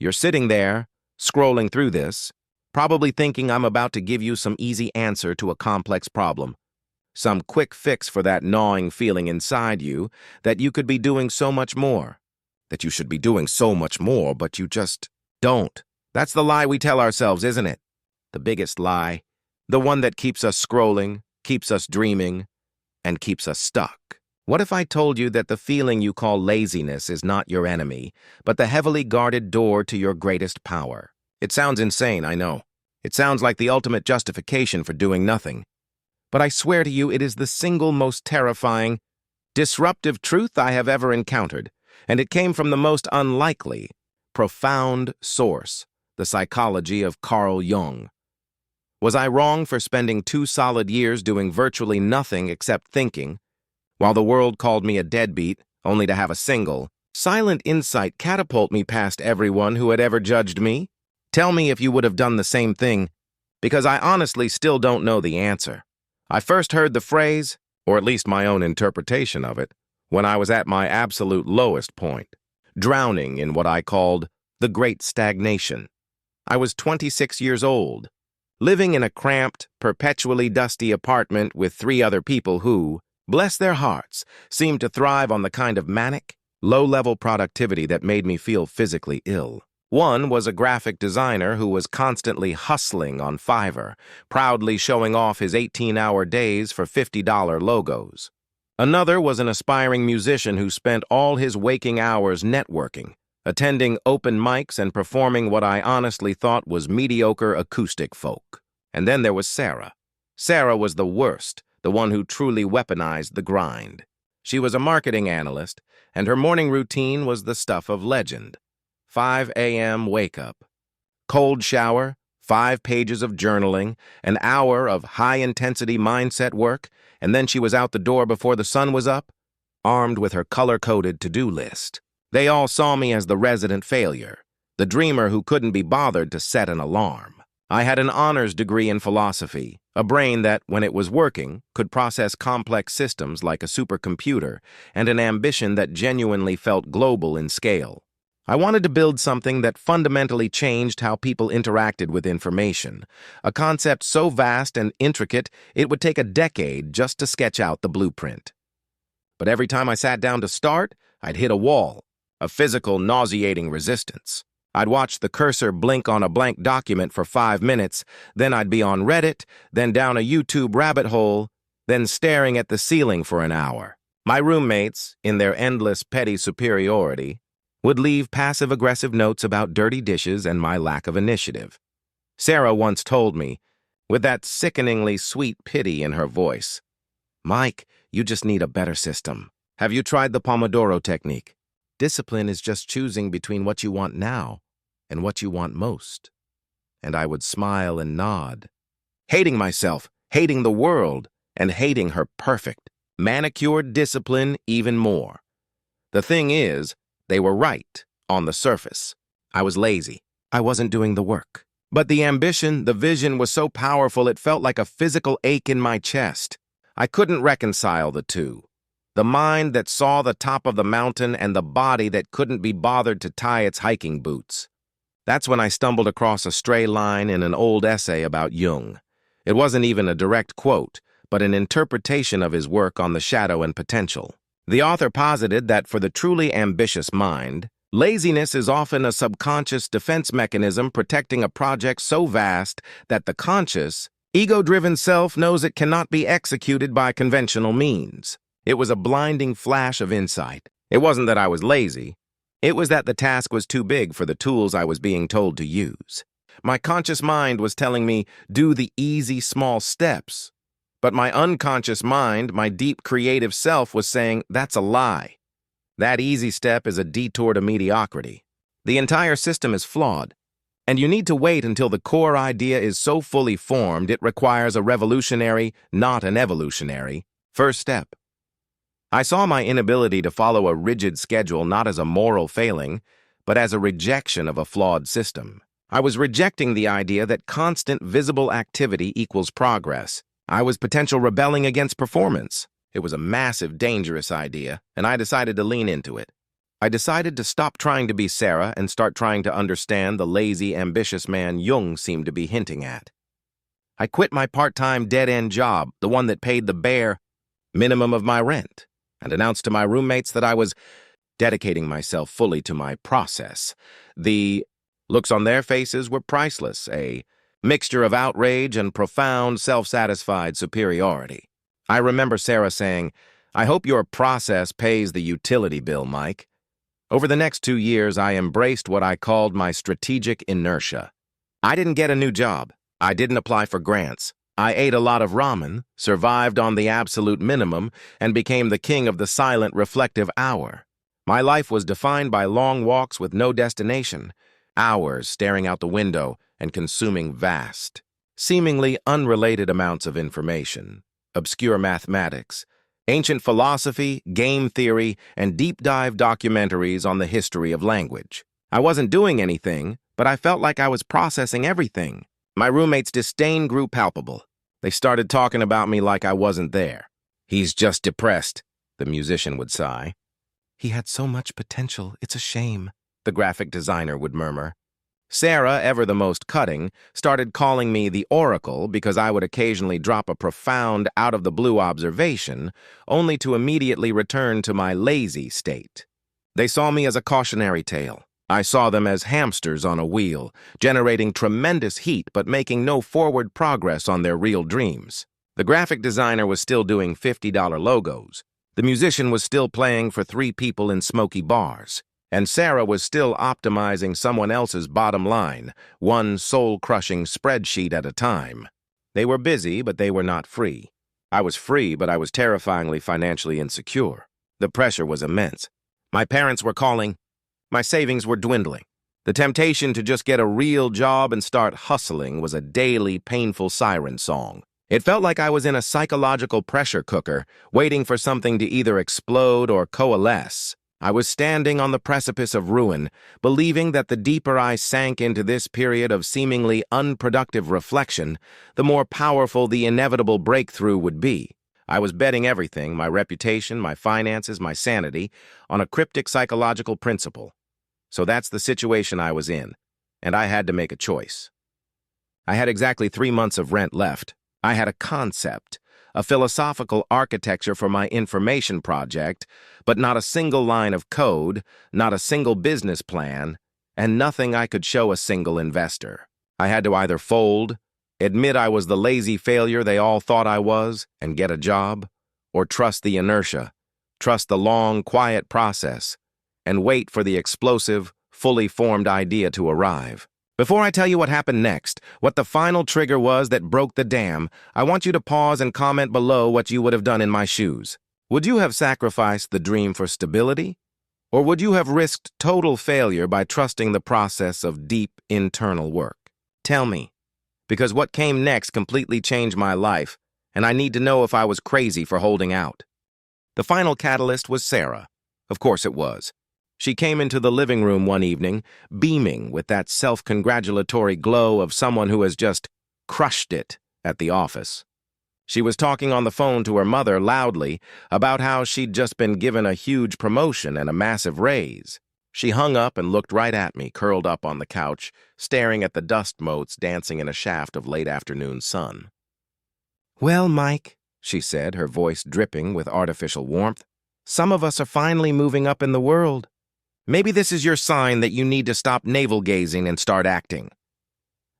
You're sitting there, scrolling through this, probably thinking I'm about to give you some easy answer to a complex problem. Some quick fix for that gnawing feeling inside you that you could be doing so much more. That you should be doing so much more, but you just don't. That's the lie we tell ourselves, isn't it? The biggest lie. The one that keeps us scrolling, keeps us dreaming, and keeps us stuck. What if I told you that the feeling you call laziness is not your enemy, but the heavily guarded door to your greatest power? It sounds insane, I know. It sounds like the ultimate justification for doing nothing. But I swear to you it is the single most terrifying, disruptive truth I have ever encountered, and it came from the most unlikely, profound source, the psychology of Carl Jung. Was I wrong for spending 2 solid years doing virtually nothing except thinking, while the world called me a deadbeat, only to have a single, silent insight catapult me past everyone who had ever judged me? Tell me if you would have done the same thing, because I honestly still don't know the answer. I first heard the phrase, or at least my own interpretation of it, when I was at my absolute lowest point, drowning in what I called the Great Stagnation. I was 26 years old, living in a cramped, perpetually dusty apartment with 3 other people who, bless their hearts, seemed to thrive on the kind of manic, low-level productivity that made me feel physically ill. One was a graphic designer who was constantly hustling on Fiverr, proudly showing off his 18-hour days for $50 logos. Another was an aspiring musician who spent all his waking hours networking, attending open mics and performing what I honestly thought was mediocre acoustic folk. And then there was Sarah. Sarah was the worst, the one who truly weaponized the grind. She was a marketing analyst, and her morning routine was the stuff of legend. 5 a.m. wake-up, cold shower, 5 pages of journaling, an hour of high-intensity mindset work, and then she was out the door before the sun was up, armed with her color-coded to-do list. They all saw me as the resident failure, the dreamer who couldn't be bothered to set an alarm. I had an honors degree in philosophy, a brain that, when it was working, could process complex systems like a supercomputer, and an ambition that genuinely felt global in scale. I wanted to build something that fundamentally changed how people interacted with information, a concept so vast and intricate it would take a decade just to sketch out the blueprint. But every time I sat down to start, I'd hit a wall, a physical, nauseating resistance. I'd watch the cursor blink on a blank document for 5 minutes, then I'd be on Reddit, then down a YouTube rabbit hole, then staring at the ceiling for an hour. My roommates, in their endless petty superiority, would leave passive-aggressive notes about dirty dishes and my lack of initiative. Sarah once told me, with that sickeningly sweet pity in her voice, "Mike, you just need a better system. Have you tried the Pomodoro technique? Discipline is just choosing between what you want now and what you want most." And I would smile and nod, hating myself, hating the world, and hating her perfect, manicured discipline even more. The thing is, they were right, on the surface. I was lazy. I wasn't doing the work. But the ambition, the vision was so powerful it felt like a physical ache in my chest. I couldn't reconcile the two. The mind that saw the top of the mountain and the body that couldn't be bothered to tie its hiking boots. That's when I stumbled across a stray line in an old essay about Jung. It wasn't even a direct quote, but an interpretation of his work on the shadow and potential. The author posited that for the truly ambitious mind, laziness is often a subconscious defense mechanism protecting a project so vast that the conscious, ego-driven self knows it cannot be executed by conventional means. It was a blinding flash of insight. It wasn't that I was lazy. It was that the task was too big for the tools I was being told to use. My conscious mind was telling me, do the easy, small steps. But my unconscious mind, my deep creative self, was saying, that's a lie. That easy step is a detour to mediocrity. The entire system is flawed, and you need to wait until the core idea is so fully formed it requires a revolutionary, not an evolutionary, first step. I saw my inability to follow a rigid schedule not as a moral failing, but as a rejection of a flawed system. I was rejecting the idea that constant visible activity equals progress. I was potential rebelling against performance. It was a massive, dangerous idea, and I decided to lean into it. I decided to stop trying to be Sarah and start trying to understand the lazy, ambitious man Jung seemed to be hinting at. I quit my part-time dead-end job, the one that paid the bare minimum of my rent, and announced to my roommates that I was dedicating myself fully to my process. The looks on their faces were priceless, a mixture of outrage and profound, self-satisfied superiority. I remember Sarah saying, "I hope your process pays the utility bill, Mike." Over the next 2 years, I embraced what I called my strategic inertia. I didn't get a new job. I didn't apply for grants. I ate a lot of ramen, survived on the absolute minimum, and became the king of the silent, reflective hour. My life was defined by long walks with no destination, hours staring out the window and consuming vast, seemingly unrelated amounts of information, obscure mathematics, ancient philosophy, game theory, and deep-dive documentaries on the history of language. I wasn't doing anything, but I felt like I was processing everything. My roommates' disdain grew palpable. They started talking about me like I wasn't there. "He's just depressed," the musician would sigh. "He had so much potential, it's a shame," the graphic designer would murmur. Sarah, ever the most cutting, started calling me the Oracle because I would occasionally drop a profound, out-of-the-blue observation, only to immediately return to my lazy state. They saw me as a cautionary tale. I saw them as hamsters on a wheel, generating tremendous heat but making no forward progress on their real dreams. The graphic designer was still doing $50 logos. The musician was still playing for 3 people in smoky bars. And Sarah was still optimizing someone else's bottom line, one soul-crushing spreadsheet at a time. They were busy, but they were not free. I was free, but I was terrifyingly financially insecure. The pressure was immense. My parents were calling. My savings were dwindling. The temptation to just get a real job and start hustling was a daily, painful siren song. It felt like I was in a psychological pressure cooker, waiting for something to either explode or coalesce. I was standing on the precipice of ruin, believing that the deeper I sank into this period of seemingly unproductive reflection, the more powerful the inevitable breakthrough would be. I was betting everything, my reputation, my finances, my sanity, on a cryptic psychological principle. So that's the situation I was in, and I had to make a choice. I had exactly 3 months of rent left. I had a concept, a philosophical architecture for my information project, but not a single line of code, not a single business plan, and nothing I could show a single investor. I had to either fold, admit I was the lazy failure they all thought I was, and get a job, or trust the inertia, trust the long, quiet process, and wait for the explosive, fully formed idea to arrive. Before I tell you what happened next, what the final trigger was that broke the dam, I want you to pause and comment below what you would have done in my shoes. Would you have sacrificed the dream for stability? Or would you have risked total failure by trusting the process of deep internal work? Tell me, because what came next completely changed my life, and I need to know if I was crazy for holding out. The final catalyst was Sarah. Of course it was. She came into the living room one evening, beaming with that self-congratulatory glow of someone who has just crushed it at the office. She was talking on the phone to her mother loudly about how she'd just been given a huge promotion and a massive raise. She hung up and looked right at me, curled up on the couch, staring at the dust motes dancing in a shaft of late-afternoon sun. "Well, Mike," she said, her voice dripping with artificial warmth, "some of us are finally moving up in the world. Maybe this is your sign that you need to stop navel-gazing and start acting."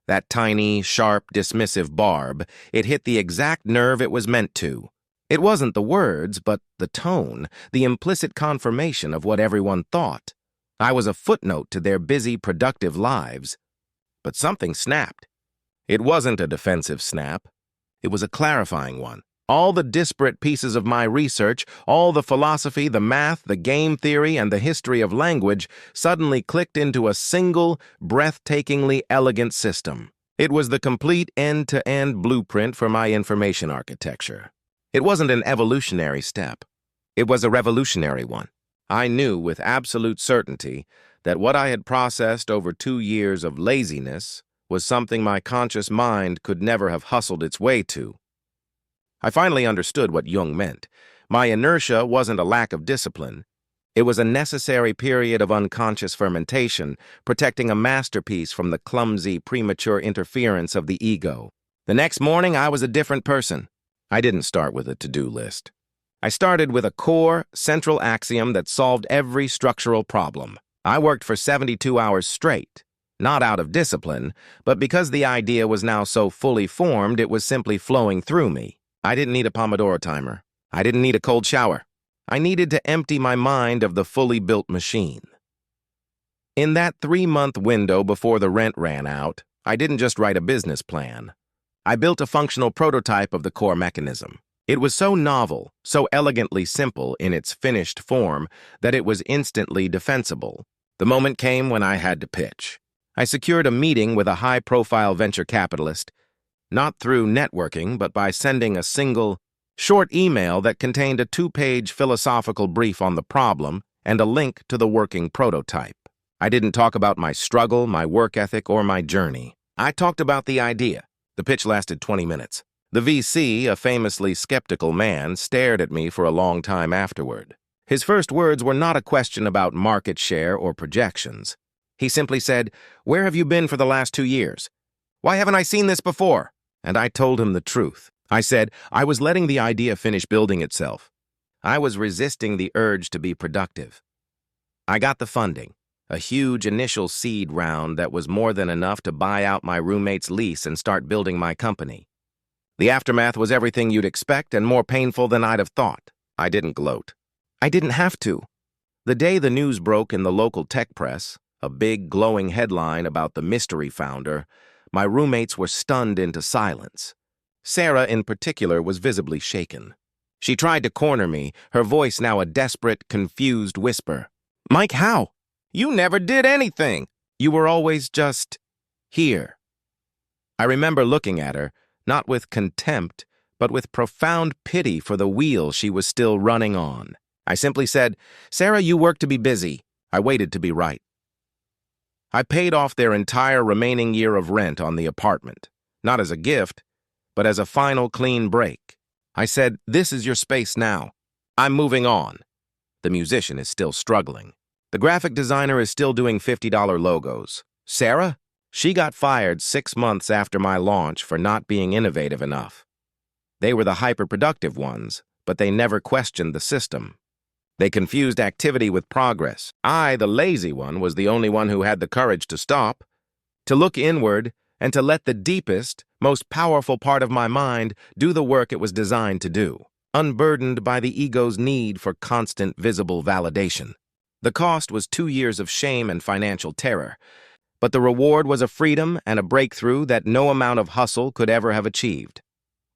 That tiny, sharp, dismissive barb, it hit the exact nerve it was meant to. It wasn't the words, but the tone, the implicit confirmation of what everyone thought. I was a footnote to their busy, productive lives. But something snapped. It wasn't a defensive snap. It was a clarifying one. All the disparate pieces of my research, all the philosophy, the math, the game theory, and the history of language suddenly clicked into a single, breathtakingly elegant system. It was the complete end-to-end blueprint for my information architecture. It wasn't an evolutionary step. It was a revolutionary one. I knew with absolute certainty that what I had processed over 2 years of laziness was something my conscious mind could never have hustled its way to. I finally understood what Jung meant. My inertia wasn't a lack of discipline. It was a necessary period of unconscious fermentation, protecting a masterpiece from the clumsy, premature interference of the ego. The next morning, I was a different person. I didn't start with a to-do list. I started with a core, central axiom that solved every structural problem. I worked for 72 hours straight, not out of discipline, but because the idea was now so fully formed, it was simply flowing through me. I didn't need a Pomodoro timer. I didn't need a cold shower. I needed to empty my mind of the fully built machine. In that 3-month window before the rent ran out, I didn't just write a business plan. I built a functional prototype of the core mechanism. It was so novel, so elegantly simple in its finished form, that it was instantly defensible. The moment came when I had to pitch. I secured a meeting with a high-profile venture capitalist, not through networking, but by sending a single, short email that contained a 2-page philosophical brief on the problem and a link to the working prototype. I didn't talk about my struggle, my work ethic, or my journey. I talked about the idea. The pitch lasted 20 minutes. The VC, a famously skeptical man, stared at me for a long time afterward. His first words were not a question about market share or projections. He simply said, "Where have you been for the last 2 years? Why haven't I seen this before?" And I told him the truth. I said, I was letting the idea finish building itself. I was resisting the urge to be productive. I got the funding, a huge initial seed round that was more than enough to buy out my roommate's lease and start building my company. The aftermath was everything you'd expect and more painful than I'd have thought. I didn't gloat. I didn't have to. The day the news broke in the local tech press, a big glowing headline about the mystery founder, my roommates were stunned into silence. Sarah, in particular, was visibly shaken. She tried to corner me, her voice now a desperate, confused whisper. "Mike, how? You never did anything. You were always just here." I remember looking at her, not with contempt, but with profound pity for the wheel she was still running on. I simply said, "Sarah, you work to be busy. I waited to be right." I paid off their entire remaining year of rent on the apartment, not as a gift, but as a final clean break. I said, "This is your space now. I'm moving on." The musician is still struggling. The graphic designer is still doing $50 logos. Sarah? She got fired 6 months after my launch for not being innovative enough. They were the hyper-productive ones, but they never questioned the system. They confused activity with progress. I, the lazy one, was the only one who had the courage to stop, to look inward, and to let the deepest, most powerful part of my mind do the work it was designed to do, unburdened by the ego's need for constant visible validation. The cost was 2 years of shame and financial terror, but the reward was a freedom and a breakthrough that no amount of hustle could ever have achieved.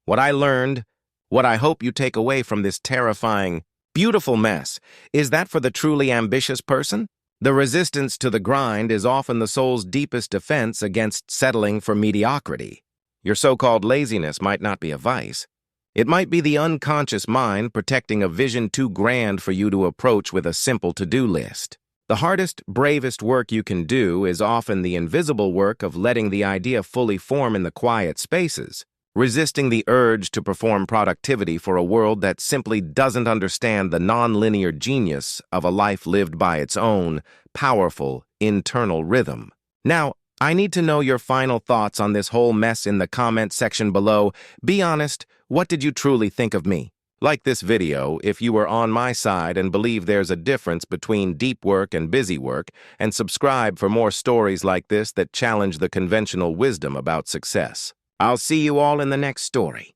What I learned, what I hope you take away from this terrifying, beautiful mess, is that for the truly ambitious person, the resistance to the grind is often the soul's deepest defense against settling for mediocrity. Your so-called laziness might not be a vice. It might be the unconscious mind protecting a vision too grand for you to approach with a simple to-do list. The hardest, bravest work you can do is often the invisible work of letting the idea fully form in the quiet spaces, resisting the urge to perform productivity for a world that simply doesn't understand the nonlinear genius of a life lived by its own, powerful, internal rhythm. Now, I need to know your final thoughts on this whole mess in the comment section below. Be honest, what did you truly think of me? Like this video if you were on my side and believe there's a difference between deep work and busy work, and subscribe for more stories like this that challenge the conventional wisdom about success. I'll see you all in the next story.